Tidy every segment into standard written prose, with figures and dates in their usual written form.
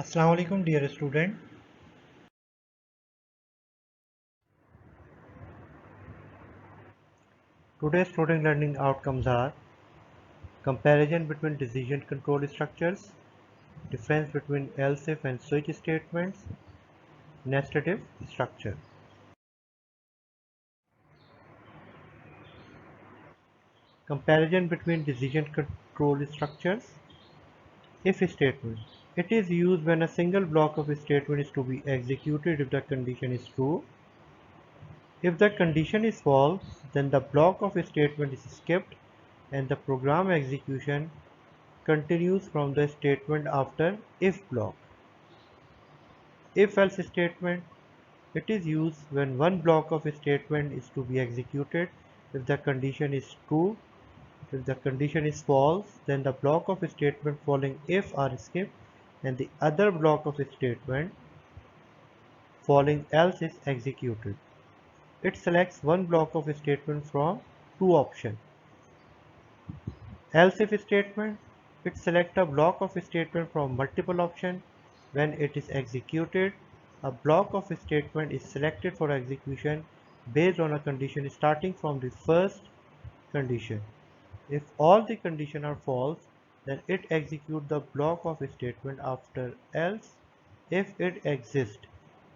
Assalamu alaikum dear student. Today's student learning outcomes are comparison between decision control structures, difference between else if and switch statements, nested if structure. Comparison between decision control structures. If statement. It is used when a single block of a statement is to be executed if the condition is true. If the condition is false, then the block of a statement is skipped and the program execution continues from the statement after if block. If-else statement. It is used when one block of a statement is to be executed if the condition is true. If the condition is false, then the block of a statement following if are skipped and the other block of a statement following else is executed. It selects one block of a statement from two options. Else if statement. It selects a block of a statement from multiple options. When it is executed, a block of a statement is selected for execution based on a condition starting from the first condition. If all the conditions are false, then it executes the block of a statement after else if it exists.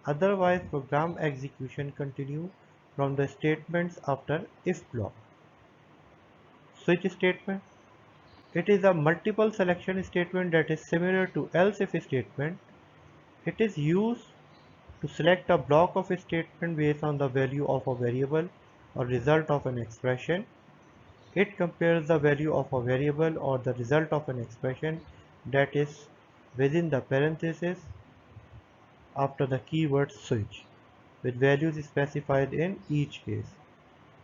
Otherwise, program execution continues from the statements after if block. Switch statement. It is a multiple selection statement that is similar to else if statement. It is used to select a block of a statement based on the value of a variable or result of an expression. It compares the value of a variable or the result of an expression that is within the parenthesis after the keyword switch, with values specified in each case.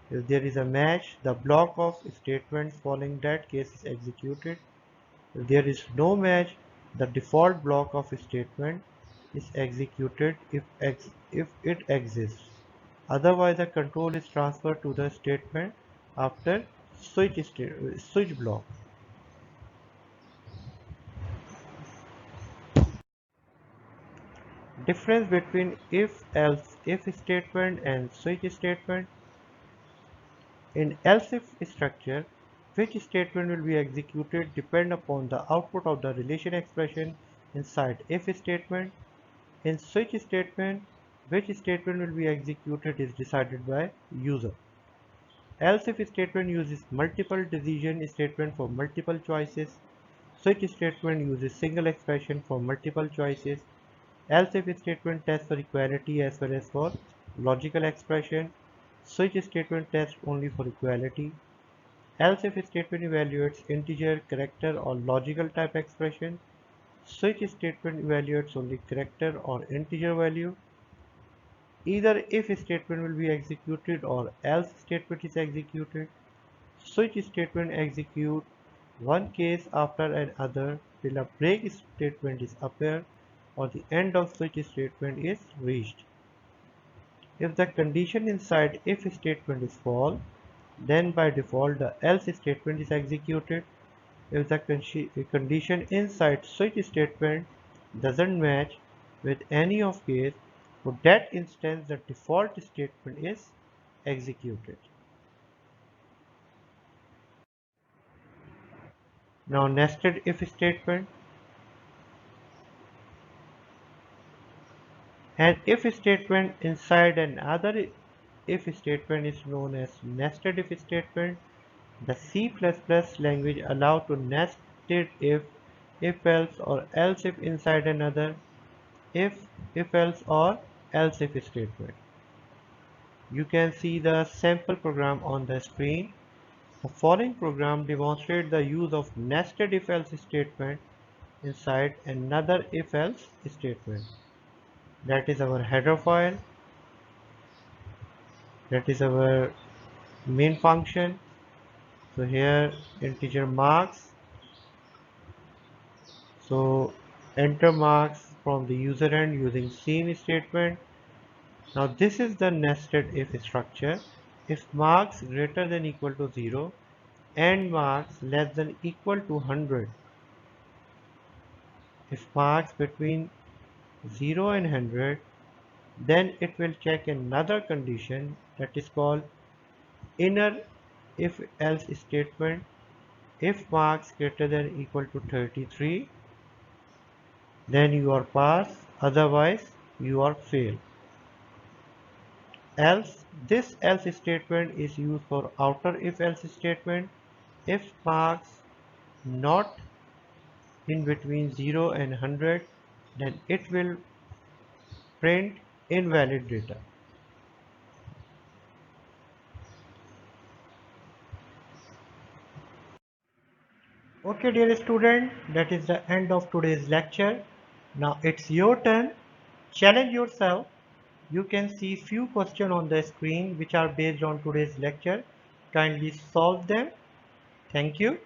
If there is a match, the block of statements following that case is executed. If there is no match, the default block of a statement is executed if it exists. Otherwise, the control is transferred to the statement after switch block. Difference between if-else if statement and switch statement. In else-if structure, which statement will be executed depend upon the output of the relation expression inside if statement. In switch statement, which statement will be executed is decided by user. Else if statement uses multiple decision statement for multiple choices. Switch statement uses single expression for multiple choices. Else if statement tests for equality as well as for logical expression. Switch statement tests only for equality. Else if statement evaluates integer, character or logical type expression. Switch statement evaluates only character or integer value. Either if statement will be executed or else statement is executed. Switch statement execute one case after another till a break statement is appeared or the end of switch statement is reached. If the condition inside if statement is false, then by default the else statement is executed. If the condition inside switch statement doesn't match with any of case, for that instance the default statement is executed. Now nested if statement. An if statement inside another if statement is known as nested if statement. The C++ language allows to nested if else or else if inside another if else or else if statement. You can see the sample program on the screen. The following program demonstrates the use of nested if else statement inside another if else statement. That is our header file. That is our main function. So here integer marks. So enter marks from the user end using same statement. Now this is the nested if structure. If marks greater than equal to 0 and marks less than equal to 100, If marks between 0 and 100, then it will check another condition that is called inner if else statement. If marks greater than equal to 33, then you are pass, otherwise you are fail. Else, this else statement is used for outer if else statement. If marks not in between 0 and 100, then it will print invalid data. Okay, dear student, that is the end of today's lecture. Now it's your turn. Challenge yourself. You can see few questions on the screen which are based on today's lecture. Kindly solve them. Thank you.